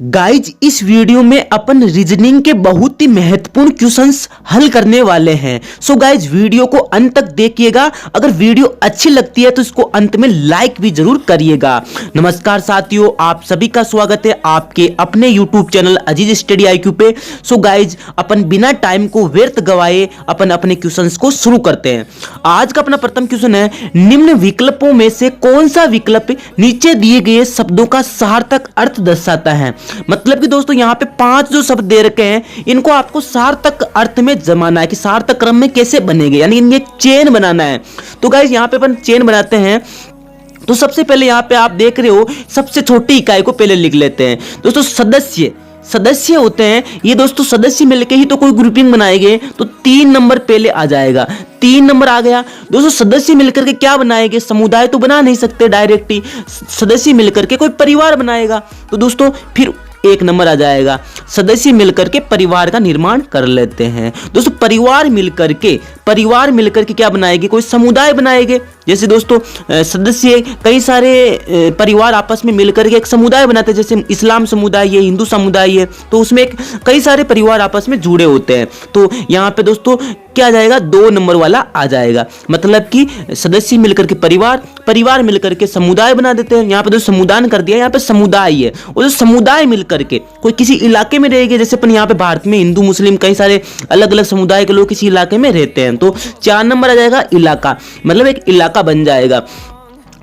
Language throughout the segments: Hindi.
गाइज इस वीडियो में अपन रीजनिंग के बहुत ही महत्वपूर्ण क्वेश्चंस हल करने वाले हैं। सो गाइज वीडियो को अंत तक देखिएगा। अगर वीडियो अच्छी लगती है तो इसको अंत में लाइक भी जरूर करिएगा। नमस्कार साथियों, आप सभी का स्वागत है आपके अपने यूट्यूब चैनल अजीज स्टडी IQ पे। सो गाइज अपन बिना टाइम को व्यर्थ गवाए अपन अपने क्वेश्चंस को शुरू करते हैं। आज का अपना प्रथम क्वेश्चन है, निम्न विकल्पों में से कौन सा विकल्प नीचे दिए गए शब्दों का सार्थक अर्थ दर्शाता है। मतलब कि दोस्तों यहाँ पे 5 जो शब्द दे रखे हैं इनको आपको सार्थक अर्थ में जमाना है कि सार्थक क्रम में कैसे बनेंगे, यानी इनकी एक चेन बनाना है। तो गाइस यहाँ पे अपन चेन बनाते हैं। तो सबसे पहले यहाँ पे आप देख रहे हो, सबसे छोटी इकाई को पहले लिख लेते हैं। दोस्तों सदस्य होते हैं ये। दोस्तों सदस्य मिलके ही तो कोई ग्रुपिंग बनाएंगे, तो 3 नंबर पहले आ जाएगा। 3 नंबर आ गया। दोस्तों सदस्य मिलकर के क्या बनाएंगे, समुदाय तो बना नहीं सकते डायरेक्ट ही। सदस्य मिलकर के कोई परिवार बनाएगा, तो दोस्तों फिर 1 नंबर आ जाएगा। सदस्य मिलकर के परिवार का निर्माण कर लेते हैं। दोस्तों परिवार मिलकर के क्या बनाएंगे, कोई समुदाय बनाएंगे। जैसे दोस्तों सदस्य कई सारे परिवार आपस में मिलकर के एक समुदाय बनाते हैं। जैसे इस्लाम समुदाय है, हिंदू समुदाय है, तो उसमें कई सारे परिवार आपस में जुड़े होते हैं। तो यहाँ पे दोस्तों क्या आ जाएगा, 2 नंबर वाला आ जाएगा। मतलब कि सदस्य मिलकर के परिवार मिलकर के समुदाय बना देते हैं। यहाँ पे दोस्तों समुदाय कर दिया, यहाँ पे समुदाय है। और जो समुदाय मिलकर के कोई किसी इलाके में रहेगी, जैसे अपन यहाँ पे भारत में हिंदू मुस्लिम कई सारे अलग अलग समुदाय के लोग किसी इलाके में रहते हैं, तो 4 नंबर आ जाएगा इलाका। मतलब एक इलाका बन जाएगा।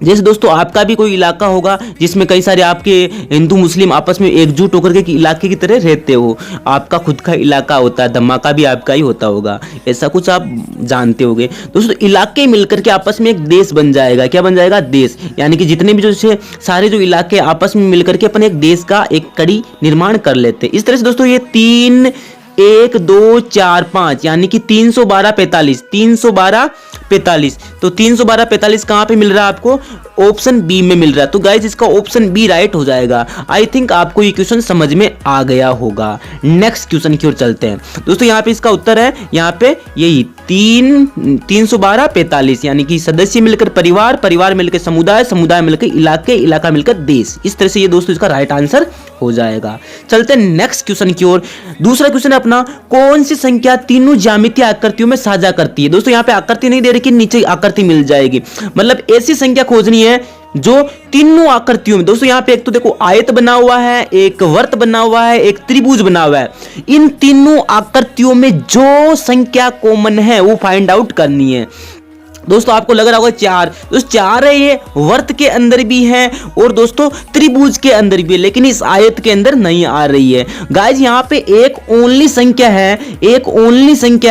जैसे दोस्तों आपका भी कोई इलाका होगा जिसमें कई सारे आपके हिंदू मुस्लिम आपस में एकजुट होकर के इलाके की तरह रहते हो। आपका खुद का इलाका होता है, धमाका भी आपका ही होता होगा, ऐसा कुछ आप जानते होंगे। दोस्तों इलाके मिलकर के आपस में एक देश बन जाएगा। क्या बन जाएगा, देश। यानी कि जितने भी जो सारे जो इलाके आपस में मिलकर के अपन एक देश का एक कड़ी निर्माण कर लेते हैं। इस तरह से दोस्तों ये 3 1 2 4 5 यानी कि 312 45 312 45। तो 312 45 कहां पे मिल रहा है आपको, ऑप्शन बी में मिल रहा है। तो गाइज इसका ऑप्शन बी राइट हो जाएगा। आई थिंक आपको ये क्वेश्चन समझ में आ गया होगा। नेक्स्ट क्वेश्चन की ओर चलते हैं। दोस्तों यहाँ पे इसका उत्तर है, यहाँ पे यही 312 45 यानी कि सदस्य मिलकर परिवार मिलकर समुदाय मिलकर इलाका मिलकर देश। इस तरह से ये दोस्तों इसका राइट आंसर हो जाएगा। चलते हैं नेक्स्ट क्वेश्चन की ओर। दूसरा क्वेश्चन है अपना, कौन सी संख्या तीनों ज्यामितीय आकृतियों में साझा करती है। दोस्तों यहाँ पे आकृति नहीं दे रही, नीचे आकृति मिल जाएगी। मतलब ऐसी संख्या खोजनी है जो तीनों आकृतियों में। दोस्तों यहाँ पे एक तो देखो आयत बना हुआ है, एक वर्त बना हुआ है, एक त्रिभुज बना हुआ है। इन तीनों आकृतियों में जो संख्या कॉमन है वो फाइंड आउट करनी है। दोस्तों आपको लग रहा होगा 4, दोस्तों 4 है, ये वर्त के अंदर भी है और दोस्तों त्रिभुज के अंदर भी है, लेकिन इस आयत के अंदर नहीं आ रही है। गाइज यहाँ पे एक ओनली संख्या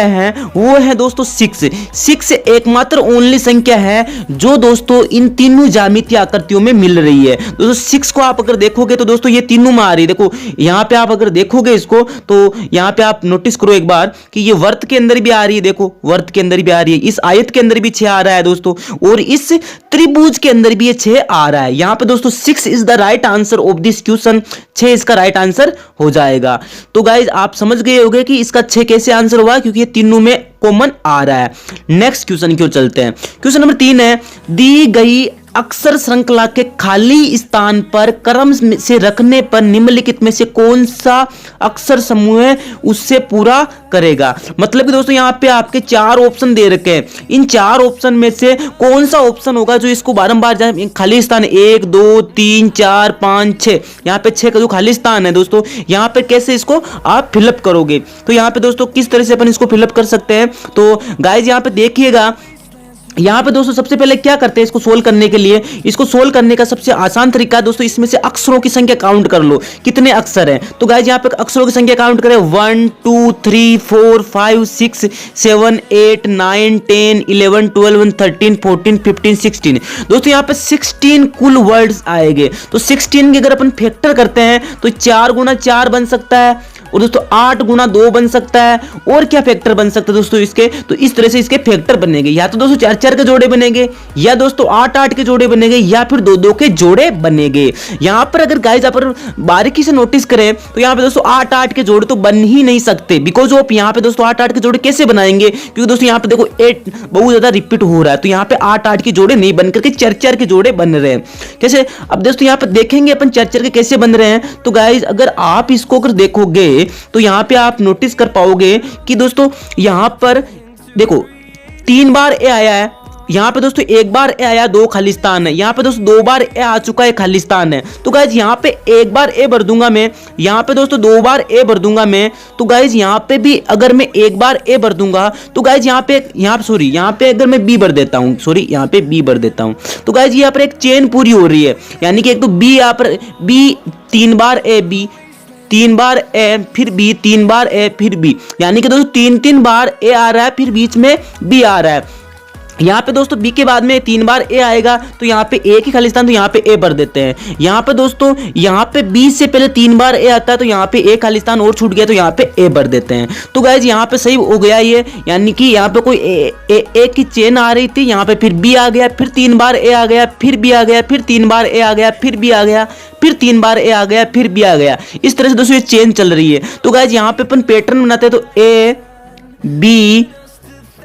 है, वो है दोस्तों 6 एकमात्र ओनली संख्या है जो दोस्तों इन तीनों ज्यामितीय आकृतियों में मिल रही है। दोस्तों 6 को आप अगर देखोगे तो दोस्तों ये तीनों में आ रही है। देखो यहाँ पे आप अगर देखोगे इसको तो यहाँ पे आप नोटिस करो एक बार कि ये वर्त के अंदर भी आ रही है। देखो वर्त के अंदर भी आ रही है, इस आयत के अंदर भी 6 आ रहा है दोस्तों, और इस त्रिभुज के अंदर भी ये 6 आ रहा है। यहां पे दोस्तों 6 is the right answer of this question. 6 इसका राइट आंसर हो जाएगा। तो गाइज आप समझ गए होंगे कि इसका 6 कैसे आंसर हुआ, क्योंकि ये तीनों में कॉमन आ रहा है। नेक्स्ट क्वेश्चन की ओर चलते हैं। क्वेश्चन नंबर 3 है, दी गई अक्षर श्रृंखला के खाली स्थान पर क्रम से रखने पर निम्नलिखित में से कौन सा अक्षर समूह है उससे पूरा करेगा। मतलब कि दोस्तों यहाँ पे आपके 4 ऑप्शन दे रखे हैं। इन 4 ऑप्शन में से कौन सा ऑप्शन होगा जो इसको बारंबार जाए, खाली स्थान 1 2 3 4 5 6, यहाँ पे 6 का जो खाली स्थान है दोस्तों, यहाँ पे कैसे इसको आप फिलअप करोगे। तो यहाँ पे दोस्तों किस तरह से अपन इसको फिलअप कर सकते हैं। तो गाइज यहाँ पे देखिएगा, यहाँ पे दोस्तों सबसे पहले क्या करते हैं इसको सोल्व करने के लिए। इसको सोल्व करने का सबसे आसान तरीका है दोस्तों, इसमें से अक्षरों की संख्या काउंट कर लो, कितने अक्षर हैं। तो गाइस यहाँ पे अक्षरों की संख्या काउंट करें, 1 2 3 4 5 6 7 8 9 10 11 12 13 14 15 16। दोस्तों यहाँ पे 16 कुल वर्ड्स आएंगे। तो 16 के अगर अपन फैक्टर करते हैं तो 4 गुना 4 बन सकता है, और दोस्तों 8 गुना 2 बन सकता है। और क्या फैक्टर बन सकता है दोस्तों इसके, तो इस तरह से इसके फैक्टर बनेंगे, या तो दोस्तों 4-4 के जोड़े बनेंगे, या दोस्तों 8-8 के जोड़े बनेंगे, या फिर 2-2 के जोड़े बनेंगे। यहां पर अगर गाइस आप बारीकी से नोटिस करें तो यहां पे दोस्तों 8-8 के जोड़े तो बन ही नहीं सकते, बिकॉज ऑफ यहां पे दोस्तों 8-8 के जोड़े कैसे बनाएंगे, क्योंकि दोस्तों यहां पे देखो 8 बहुत ज्यादा रिपीट हो रहा है, तो यहां पे 8-8 के जोड़े नहीं बन करके 4-4 के जोड़े बन रहे हैं। कैसे, अब दोस्तों यहां पे देखेंगे अपन 4-4 के कैसे बन रहे हैं। तो गाइस अगर आप इसको अगर देखोगे तो यहां पे आप नोटिस कर पाओगे कि दोस्तों यहां पर देखो 3 बार ए आया है, यहाँ पे दोस्तों 1 बार ए आया, 2 खालिस्तान है, यहाँ पे दोस्तों 2 बार ए आ चुका है, खालिस्तान है। तो गाइज यहाँ पे 1 बार ए भर दूंगा मैं, यहाँ पे दोस्तों 2 बार ए भर दूंगा मैं। तो गाइज यहाँ पे भी अगर मैं 1 बार ए भर दूंगा तो गाइज यहाँ पे अगर मैं बी भर देता हूँ, यहाँ पे बी भर देता हूँ, तो गाइज यहाँ पर एक चेन पूरी हो रही है, यानी कि एक तो बी यहाँ पर बी 3 बार ए, बी 3 बार ए, फिर बी 3 बार ए, फिर बी, यानी कि दोस्तों 3-3 बार ए आ रहा है, फिर बीच में बी आ रहा है। यहाँ पे दोस्तों बी के बाद में 3 बार ए आएगा, तो यहाँ पे ए की खालिस्तान, तो यहाँ पे ए भर देते हैं। यहाँ पे दोस्तों यहाँ पे बी से पहले 3 बार ए आता है, तो यहाँ पे ए खालिस्तान और छूट गया, तो यहाँ पे ए भर देते हैं। तो गाइज यहाँ पे सही हो गया ये, यानी कि यहाँ पे कोई ए की चेन आ रही थी, यहाँ पे फिर बी आ गया, फिर 3 बार ए आ गया, फिर बी आ गया, फिर 3 बार ए आ गया, फिर बी आ गया, फिर 3 बार ए आ गया, फिर बी आ गया। इस तरह से दोस्तों ये चेन चल रही है। तो गाइज यहाँ पे अपन पैटर्न बनाते हैं, तो ए बी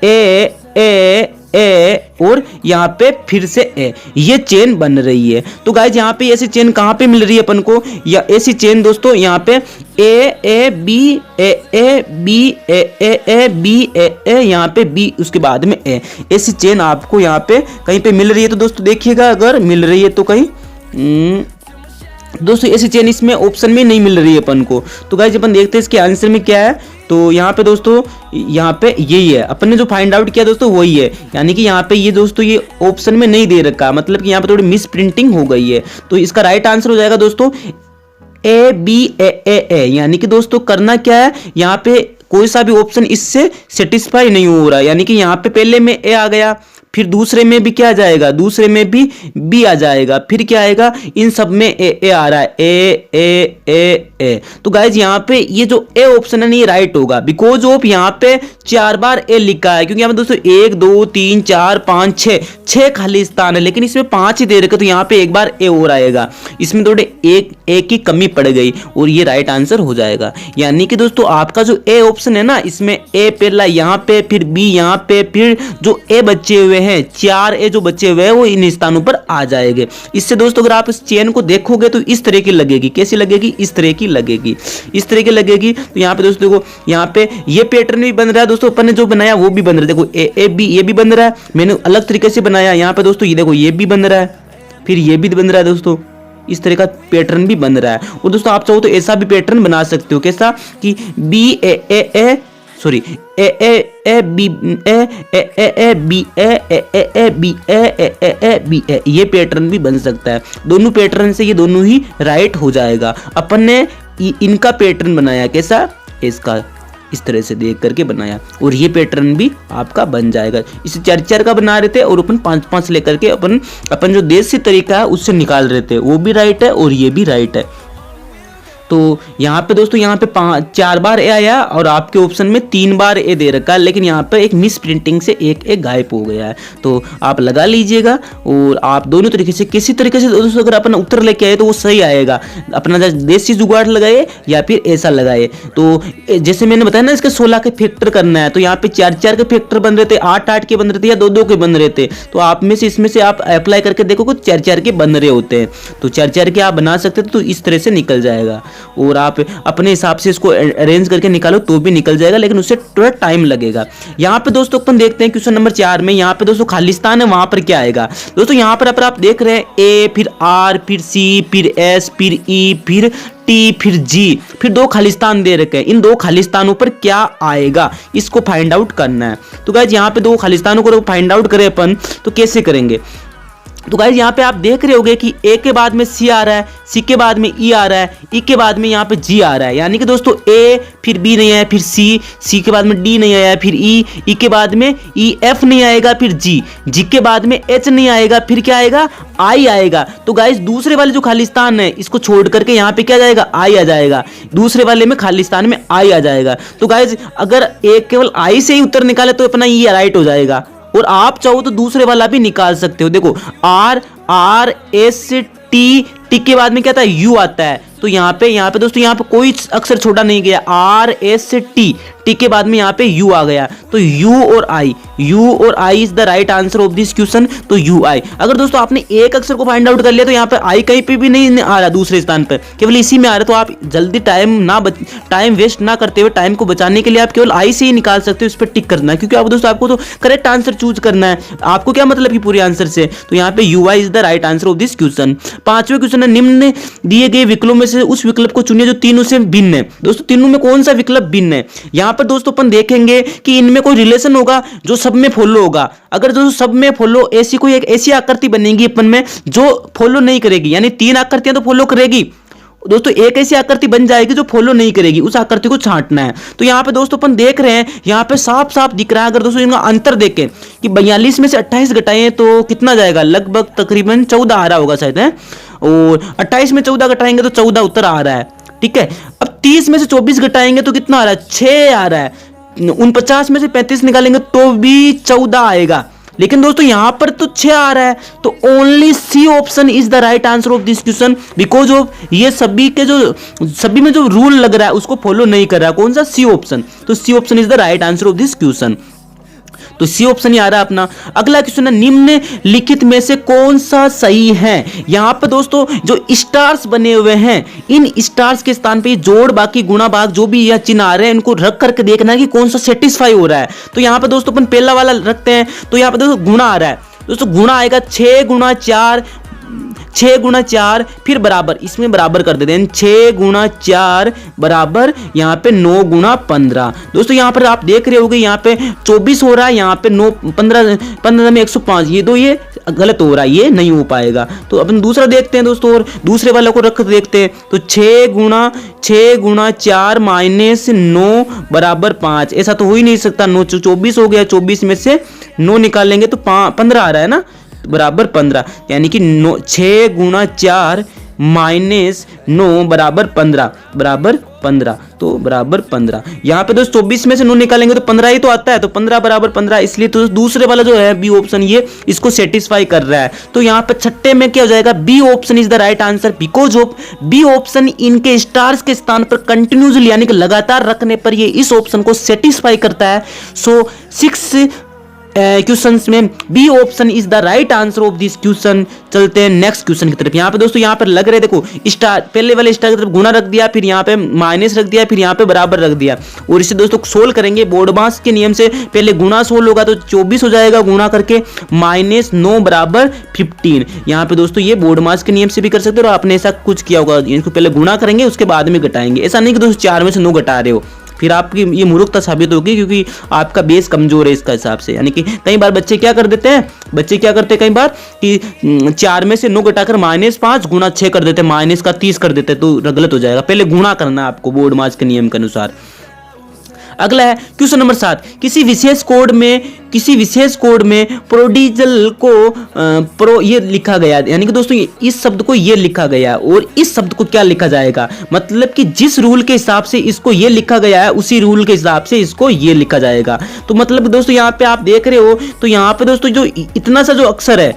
ए ए ए और यहाँ पे फिर से ए, ये चेन बन रही है। तो गाइज यहाँ पे ऐसी चेन कहाँ पे मिल रही है अपन को, या ऐसी चेन दोस्तों यहाँ पे A B A B A B A, यहाँ पे बी उसके बाद में ए, ऐसी चेन आपको यहाँ पे कहीं पे मिल रही है। तो दोस्तों देखिएगा अगर मिल रही है तो कहीं दोस्तों ऐसी चेन इसमें ऑप्शन में नहीं मिल रही है अपन को। तो गाइज अपन देखते हैं इसके आंसर में क्या है। तो यहाँ पे दोस्तों यहाँ पे यही है, अपन ने जो फाइंड आउट किया दोस्तों वही है, यानी कि यहाँ पे ये दोस्तों ये ऑप्शन में नहीं दे रखा, मतलब कि यहाँ पे थोड़ी मिस प्रिंटिंग हो गई है। तो इसका राइट आंसर हो जाएगा दोस्तों ए बी ए, यानी कि दोस्तों करना क्या है, यहाँ पे कोई सा भी ऑप्शन इससे सेटिस्फाई नहीं हो रहा, यानी कि यहाँ पे पहले में ए आ गया, फिर दूसरे में भी क्या आ जाएगा, दूसरे में भी बी आ जाएगा, फिर क्या आएगा, इन सब में ए आ रहा है, ए। तो गाइज यहाँ पे ये जो ए ऑप्शन है ये राइट होगा, बिकॉज ऑफ यहाँ पे 4 बार ए लिखा है, क्योंकि यहाँ पे दोस्तों 1 2 3 4 5 6 खालिस्तान है, लेकिन इसमें 5 ही दे रखे, तो यहाँ पे 1 बार ए और आएगा, इसमें थोड़े एक की कमी पड़ गई और ये राइट आंसर हो जाएगा। यानी कि दोस्तों आपका जो ए ऑप्शन है ना, इसमें ए पहला यहाँ पे, फिर बी यहाँ पे, फिर जो ए बचे हुए हैं 4 ए जो बचे हुए हैं वो इन स्थानों पर आ जाएंगे। इससे दोस्तों अगर आप इस चेन को देखोगे तो इस तरह की लगेगी, कैसी लगेगी, इस तरह की लगेगी, इस तरह की लगेगी। तो यहाँ पे दोस्तों देखो, यहाँ पे ये पैटर्न भी बन रहा है दोस्तों, अपन ने जो बनाया वो भी बन रहा है, देखो ए बी ये भी बन रहा है, मैंने अलग तरीके से बनाया। यहाँ पे दोस्तों ये देखो ये भी बन रहा है, फिर ये भी बन रहा है दोस्तों, इस तरह का पैटर्न भी बन रहा है। और दोस्तों आप चाहो तो ऐसा भी पैटर्न बना सकते हो, कैसा कि B A sorry A B A B A B A B A, ये पैटर्न भी बन सकता है। दोनों पैटर्न से ये दोनों ही राइट हो जाएगा। अपन ने इनका पैटर्न बनाया, कैसा, इसका इस तरह से देख करके बनाया, और ये पैटर्न भी आपका बन जाएगा। इसे 4-4 का बना रहे थे और अपन 5-5 लेकर के अपन जो देसी तरीका है उससे निकाल रहे थे, वो भी राइट है और ये भी राइट है। तो यहाँ पे दोस्तों यहाँ पे 4 बार ए आया और आपके ऑप्शन में 3 बार ए दे रखा है, लेकिन यहाँ पे एक मिस प्रिंटिंग से एक गायब हो गया है। तो आप लगा लीजिएगा, और आप दोनों तरीके से किसी तरीके से दोस्तों अगर अपन उत्तर लेके आए तो वो सही आएगा। अपना देसी जुगाड़ लगाए या फिर ऐसा लगाए। तो जैसे मैंने बताया ना, इसके 16 के फैक्टर करना है, तो यहाँ पे 4-4 के फैक्टर बन रहे थे, 8-8 के बन रहे थे, या 2-2 के बन रहे थे। तो आप में से इसमें से आप अप्लाई करके देखो कुछ 4-4 के बन रहे होते हैं, तो 4-4 के आप बना सकते हो, तो इस तरह से निकल जाएगा। और आप अपने हिसाब से इसको अरेंज करके निकालो तो भी निकल जाएगा, लेकिन उससे थोड़ा टाइम लगेगा। यहाँ पे दोस्तों अपन देखते हैं क्वेश्चन नंबर 4 में, यहाँ पे दोस्तों खालिस्तान है, वहां पर क्या आएगा। दोस्तों यहाँ पर आप देख रहे हैं ए, फिर आर, फिर सी, फिर एस, फिर ई, फिर टी, फिर जी, फिर 2 खालिस्तान दे रखे हैं। इन 2 खालिस्तानों पर क्या आएगा, इसको फाइंड आउट करना है। तो गाइस यहाँ पे 2 खालिस्तानों को फाइंड आउट करें अपन, तो कैसे करेंगे। तो गाइस यहाँ पे आप देख रहे होगे कि ए के बाद में सी आ रहा है, सी के बाद में ई आ रहा है, ई के बाद में यहाँ पे जी आ रहा है। यानी कि दोस्तों ए फिर बी नहीं आया, फिर सी, सी के बाद में डी नहीं आया, फिर ई के बाद में ई एफ नहीं आएगा, फिर जी, जी के बाद में एच नहीं आएगा, फिर क्या आएगा, आई आएगा। तो गाइस दूसरे वाले जो खालिस्तान है इसको छोड़ करके यहाँ पे क्या जाएगा, आई आ जाएगा। दूसरे वाले में खालिस्तान में आई आ जाएगा। तो गाइस अगर एक केवल आई से ही उत्तर निकाले तो अपना ये राइट हो जाएगा, और आप चाहो तो दूसरे वाला भी निकाल सकते हो। देखो R, R S T, T के बाद में क्या आता है, यू आता है। तो यहाँ पे दोस्तों यहाँ पे कोई अक्षर छोटा नहीं गया, आर एस टी, टी के बाद में यहाँ पे यू आ गया। तो यू और I is the right answer of this question. तो यू आई। अगर दोस्तों आपने एक अक्षर को फाइंड आउट कर लिया तो यहाँ पे आई कहीं पे भी नहीं आ रहा, दूसरे स्थान पर केवल इसी में आ रहा है। तो आप जल्दी टाइम वेस्ट ना करते हुए, टाइम को बचाने के लिए आप केवल आई से ही निकाल सकते हो। इस पर टिक करना है, क्योंकि आप दोस्तों आपको तो करेक्ट आंसर चूज करना है। आपको क्या मतलब कि पूरे आंसर से। तो यहाँ पे you I is the right answer of this question. पांचवें क्वेश्चन है, निम्न दिए गए विकल्पों में से उस विकल्प को चुनिए जो तीनों से भिन्न है। दोस्तों तीनों में कौन सा विकल्प भिन्न है। यहाँ पर दोस्तों अपन देखेंगे कि इनमें कोई रिलेशन होगा जो सब में फॉलो होगा। अगर दोस्तों सब में फॉलो, ऐसी कोई एक ऐसी आकृति बनेगी अपन में जो फॉलो नहीं करेगी, यानी तीन आकृतियां तो फॉलो करेगी दोस्तों, एक ऐसी आकृति बन जाएगी जो फॉलो नहीं करेगी, उस आकृति को छांटना है। तो यहाँ पे दोस्तों अपन देख रहे हैं, यहाँ पे साफ साफ दिख रहा है। अगर दोस्तों इनका अंतर देखें कि 42 में से 28 घटाएं तो कितना जाएगा, लगभग तकरीबन 14 आ रहा होगा शायद है, और 28 में 14 घटाएंगे तो 14 उत्तर आ रहा है। ठीक है, अब 30 में से 24 घटाएंगे तो कितना आ रहा है, 6 आ रहा है। 49 में से 35 निकालेंगे तो भी 14 आएगा। लेकिन दोस्तों यहां पर तो 6 आ रहा है। तो only C option is the right answer of this question, because of ये सभी में जो रूल लग रहा है उसको फॉलो नहीं कर रहा है। कौन सा, सी ऑप्शन। तो C option is the right answer of this question. तो सी ऑप्शन ही आ रहा है अपना। अगला क्वेश्चन है, निम्नलिखित में से कौन सा सही है। यहां पर दोस्तों जो स्टार्स बने हुए हैं, इन स्टार्स के स्थान पे जोड़, बाकी गुणा, भाग जो भी यह चिन्ह आ रहे हैं, इनको रख करके देखना है कि कौन सा सेटिस्फाई हो रहा है। तो यहां पर दोस्तों अपन पहला वाला रखते हैं। तो यहां पर दोस्तों गुणा आ रहा है। दोस्तों गुणा आएगा 6 गुणा 4, 6 गुणा 4 फिर बराबर, इसमें बराबर कर देते हैं। 6 गुणा 4 बराबर यहाँ पे 9 गुणा 15। दोस्तों यहाँ पर आप देख रहे होगे, यहाँ पे 24 हो रहा है, यहाँ पे 9 15 में 105। ये दो ये गलत हो रहा है, ये नहीं हो पाएगा। तो अपन दूसरा देखते हैं दोस्तों, और दूसरे वाले को रख देखते हैं। तो 6 गुणा 4 माइनस 9 बराबर 5। ऐसा तो हो ही नहीं सकता। 9 24 हो गया, 24 में से 9 निकालेंगे तो 15 आ रहा है ना, बराबर 15। यानी कि 6 गुणा 4 माइनस 9 बराबर 15, बराबर 15। तो बराबर 15। यहाँ पे दोस्तों 24 में से 9 निकालेंगे तो 15 ही तो आता है। तो 15 बराबर 15, इसलिए तो दूसरे वाला जो है बी ऑप्शन, ये इसको सेटिस्फाई कर रहा है। तो यहाँ पे छठे में क्या हो जाएगा, B option is the right answer, because of B option इनके स्टार्स के स्थान पर कंटिन्यूसली यानी कि लगातार रखने पर ये इस ऑप्शन को सेटिस्फाई करता है। सो 6 क्वेश्चंस में B option is the right answer of this question. चलते हैं नेक्स्ट क्वेश्चन की तरफ। यहाँ पे दोस्तों यहाँ पर लग रहे, देखो स्टार, पहले वाले स्टार की तरफ गुणा रख दिया, फिर यहाँ पे माइनस रख दिया, फिर यहाँ पे बराबर रख दिया। और इसे दोस्तों सोल्व करेंगे बोर्डमास के नियम से। पहले गुणा सोल्व होगा तो 24 हो जाएगा, गुणा करके माइनस 9 बराबर 15। यहाँ पे दोस्तों ये बोर्डमास के नियम से भी कर सकते हो, और आपने ऐसा कुछ किया होगा, इनको पहले गुणा करेंगे उसके बाद में घटाएंगे। ऐसा नहीं कि दोस्तों 4 में से 9 घटा रहे हो, फिर आपकी ये मूर्खता साबित होगी, क्योंकि आपका बेस कमजोर है इसका हिसाब से। यानी कि कई बार बच्चे क्या करते हैं कई बार कि 4 में से 9 घटाकर -5 गुणा 6 कर देते हैं, माइनस का 30 कर देते हैं, तो गलत हो जाएगा। पहले गुणा करना है आपको बोर्ड मास के नियम के अनुसार। अगला है क्वेश्चन नंबर 7, किसी विशेष कोड में प्रोडिजल को ये लिखा गया है। यानी कि दोस्तों इस शब्द को ये लिखा गया है, और इस शब्द को क्या लिखा जाएगा, मतलब कि जिस रूल के हिसाब से इसको ये लिखा गया है उसी रूल के हिसाब से इसको ये लिखा जाएगा। तो मतलब दोस्तों यहाँ पे आप देख रहे हो, तो यहाँ पे दोस्तों जो इतना सा जो अक्षर है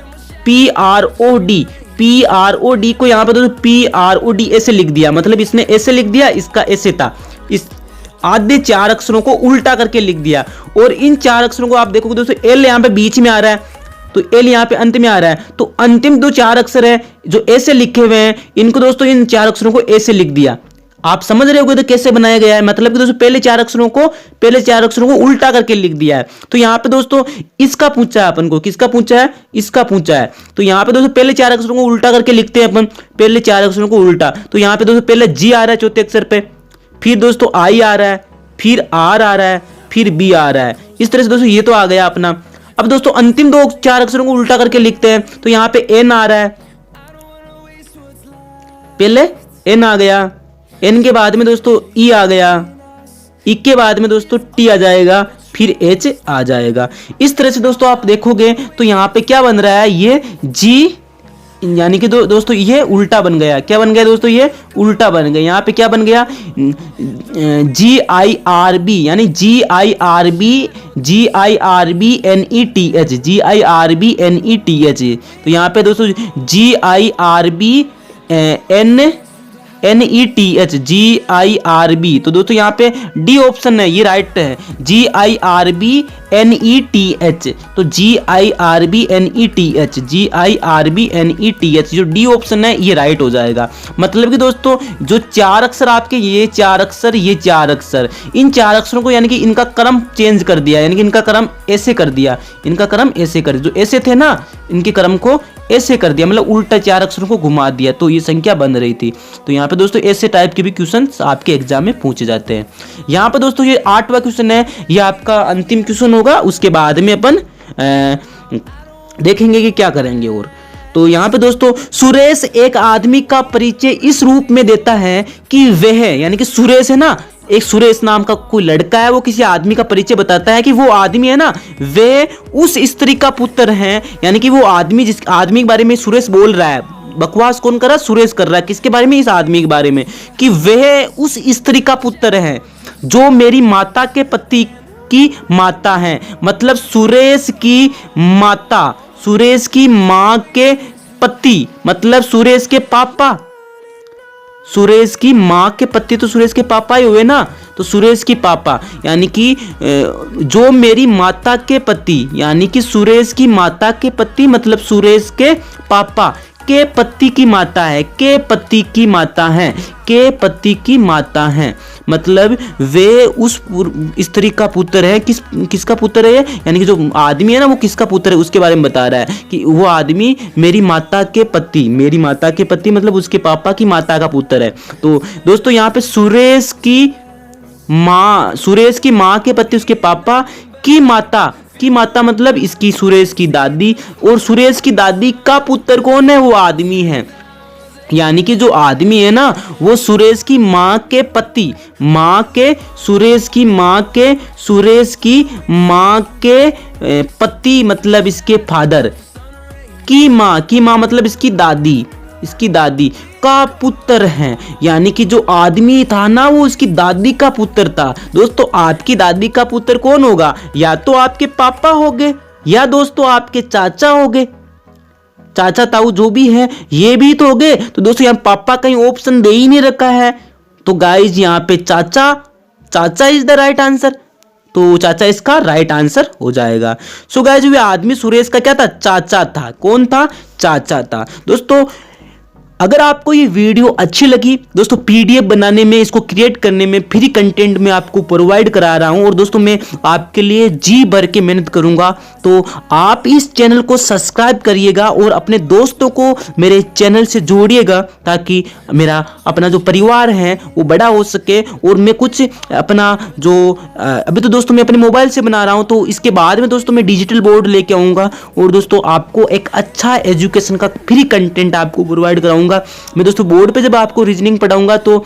PROD को यहाँ पे दोस्तों PROD ऐसे लिख दिया, मतलब इसने ऐसे लिख दिया, इसका ऐसे था, इस आधे 4 अक्षरों को उल्टा करके लिख दिया। और इन 4 अक्षरों को आप देखोगे दोस्तों, एल यहाँ पे बीच में आ रहा है, तो एल यहाँ पे अंत में आ रहा है। तो अंतिम जो 4 अक्षर है जो ऐसे लिखे हुए हैं, इनको दोस्तों इन 4 अक्षरों को ऐसे लिख दिया। आप समझ रहे होगे तो कैसे बनाया गया है, मतलब कि दोस्तों पहले 4 अक्षरों को उल्टा करके लिख दिया है। तो यहाँ पे दोस्तों इसका पूछा है अपन को, किसका पूछा है, इसका पूछा है। तो यहाँ पे दोस्तों पहले 4 अक्षरों को उल्टा करके लिखते हैं अपन, पहले 4 अक्षरों को उल्टा। तो यहाँ पे दोस्तों पहले जी आ रहा है चौथे अक्षर पे, फिर दोस्तों आई आ रहा है, फिर आर आ रहा है, फिर बी आ रहा है। इस तरह से दोस्तों ये तो आ गया अपना। अब दोस्तों अंतिम दो चार अक्षरों को उल्टा करके लिखते हैं, तो यहाँ पे एन आ रहा है, पहले एन आ गया, एन के बाद में दोस्तों ई आ गया, ई के बाद में दोस्तों टी आ जाएगा, फिर एच आ जाएगा। इस तरह से दोस्तों आप देखोगे तो यहाँ पे क्या बन रहा है, ये जी यानी कि दोस्तों ये उल्टा बन गया। क्या बन गया दोस्तों, ये उल्टा बन गया। यहाँ पे क्या बन गया, GIRB यानी GIRBNETH, GIRBNETH। तो यहाँ पे दोस्तों GIRBNETH, GIRB। तो दोस्तों यहाँ पे डी ऑप्शन है, ये राइट है, GIRBNETH। तो GIRBNETH जो डी ऑप्शन है ये राइट हो जाएगा। मतलब कि दोस्तों जो चार अक्षर आपके, ये चार अक्षर, ये चार अक्षर, इन चार अक्षरों को यानी कि इनका क्रम चेंज कर दिया, यानी कि इनका क्रम ऐसे कर दिया, इनका क्रम ऐसे कर दिया, जो ऐसे थे ना इनके क्रम को ऐसे कर दिया, मतलब उल्टा चार अक्षरों को घुमा दिया, तो ये संख्या बन रही थी। तो यहाँ पे दोस्तों ऐसे टाइप के भी क्वेश्चंस आपके एग्जाम में पूछे जाते हैं। यहाँ पे दोस्तों ये 8वां क्वेश्चन है, ये आपका अंतिम क्वेश्चन होगा, उसके बाद में अपन देखेंगे कि क्या करेंगे। और तो यहाँ पे दोस्तों सुरेश एक आदमी का परिचय इस रूप में देता है कि वह, यानी कि सुरेश है ना, एक सुरेश नाम का कोई लड़का है, वो किसी आदमी का परिचय बताता है कि वो आदमी है ना, वे उस स्त्री का पुत्र है। यानी कि वो आदमी, जिस आदमी के बारे में सुरेश बोल रहा है, बकवास कौन कर रहा है, सुरेश कर रहा है, किसके बारे में, इस आदमी के बारे में, कि वह उस स्त्री का पुत्र है जो मेरी माता के पति की माता है। मतलब सुरेश की माता, सुरेश की माँ के पति, मतलब सुरेश के पापा, सुरेश की माँ के पति तो सुरेश के पापा ही हुए ना, तो सुरेश की पापा यानी कि जो मेरी माता के पति, यानी कि सुरेश की माता के पति मतलब सुरेश के पापा के पति की माता है, के पति की माता है, के पति की माता है। मतलब वे उस स्त्री का पुत्र है। किसका पुत्र है, यानी कि जो आदमी है ना वो किसका पुत्र है उसके बारे में बता रहा है कि वो आदमी मेरी माता के पति, मेरी माता के पति मतलब उसके पापा की माता का पुत्र है। तो दोस्तों यहाँ पे सुरेश की माँ, सुरेश की माँ के पति उसके पापा की माता, की माता मतलब इसकी सुरेश की दादी, और सुरेश की दादी का पुत्र कौन है, वो आदमी है। यानी कि जो आदमी है ना वो सुरेश की माँ के पति, माँ के, सुरेश की माँ के, सुरेश की माँ के पति मतलब इसके फादर की माँ, की माँ मतलब इसकी दादी, इसकी दादी का पुत्र है। यानी कि जो आदमी था ना वो उसकी दादी का पुत्र था। दोस्तों आपकी दादी का पुत्र कौन होगा, या तो आपके पापा होंगे या दोस्तों आपके चाचा होंगे, चाचा ताऊ जो भी है ये भी तो होंगे। तो दोस्तों यहाँ पापा कहीं ऑप्शन दे ही नहीं रखा है, तो गाइज यहाँ पे चाचा, चाचा इज द राइट आंसर। तो चाचा इसका राइट आंसर हो जाएगा। सो गाइज ये आदमी सुरेश का क्या था, चाचा था। कौन था, चाचा था। दोस्तों अगर आपको ये वीडियो अच्छी लगी दोस्तों, पीडीएफ बनाने में, इसको क्रिएट करने में, फ्री कंटेंट में आपको प्रोवाइड करा रहा हूं और दोस्तों मैं आपके लिए जी भर के मेहनत करूंगा, तो आप इस चैनल को सब्सक्राइब करिएगा और अपने दोस्तों को मेरे चैनल से जोड़िएगा ताकि मेरा अपना जो परिवार है वो बड़ा हो सके। और मैं कुछ अपना जो अभी तो दोस्तों मैं अपने मोबाइल से बना रहा हूँ, तो इसके बाद में दोस्तों मैं डिजिटल बोर्ड लेके आऊँगा और दोस्तों आपको एक अच्छा एजुकेशन का फ्री कंटेंट आपको प्रोवाइड कराऊंगा। मैं दोस्तों बोर्ड पे जब आपको रीजनिंग पढ़ाऊंगा तो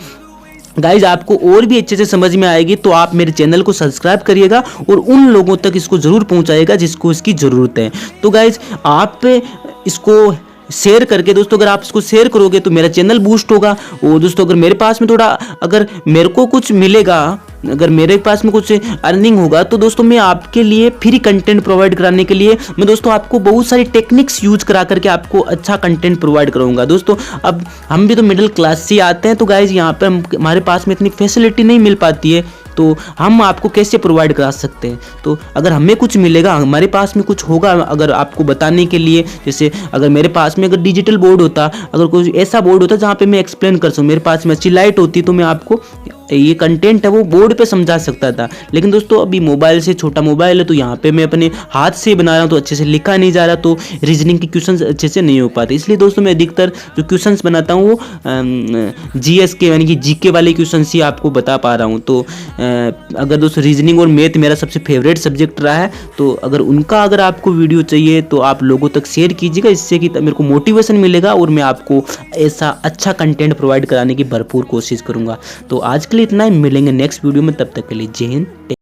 गाइज आपको और भी अच्छे से समझ में आएगी। तो आप मेरे चैनल को सब्सक्राइब करिएगा और उन लोगों तक इसको जरूर पहुंचाइएगा जिसको इसकी जरूरत है। तो गाइज आप इसको शेयर करके, दोस्तों अगर आप इसको शेयर करोगे तो मेरा चैनल बूस्ट होगा। और दोस्तों अगर मेरे पास में थोड़ा, अगर मेरे को कुछ मिलेगा, अगर मेरे पास में कुछ अर्निंग होगा तो दोस्तों मैं आपके लिए फ्री कंटेंट प्रोवाइड कराने के लिए मैं दोस्तों आपको बहुत सारी टेक्निक्स यूज करा करके आपको अच्छा कंटेंट प्रोवाइड कराऊंगा। दोस्तों अब हम भी तो मिडिल क्लास से आते हैं, तो गाइज यहाँ पे हमारे पास में इतनी फैसिलिटी नहीं मिल पाती है, तो हम आपको कैसे प्रोवाइड करा सकते हैं। तो अगर हमें कुछ मिलेगा, हमारे पास में कुछ होगा अगर आपको बताने के लिए, जैसे अगर मेरे पास में अगर डिजिटल बोर्ड होता, अगर कोई ऐसा बोर्ड होता जहाँ पे मैं एक्सप्लेन कर सकूँ, मेरे पास में अच्छी लाइट होती तो मैं आपको ये कंटेंट है वो बोर्ड पे समझा सकता था। लेकिन दोस्तों अभी मोबाइल से, छोटा मोबाइल है तो यहाँ पे मैं अपने हाथ से बना रहा हूँ तो अच्छे से लिखा नहीं जा रहा, तो रीजनिंग के क्वेश्चंस अच्छे से नहीं हो पाते। इसलिए दोस्तों मैं अधिकतर जो क्वेश्चंस बनाता हूँ वो जीएस के यानी कि जीके वाले क्वेश्चंस ही आपको बता पा रहा हूँ। तो अगर दोस्तों रीजनिंग और मैथ मेरा सबसे फेवरेट सब्जेक्ट रहा है, तो अगर आपको वीडियो चाहिए तो आप लोगों तक शेयर कीजिएगा, इससे कि मेरे को मोटिवेशन मिलेगा और मैं आपको ऐसा अच्छा कंटेंट प्रोवाइड कराने की भरपूर कोशिश करूँगा। तो आज के लिए इतना ही, मिलेंगे नेक्स्ट वीडियो में, तब तक के लिए जय हिंद।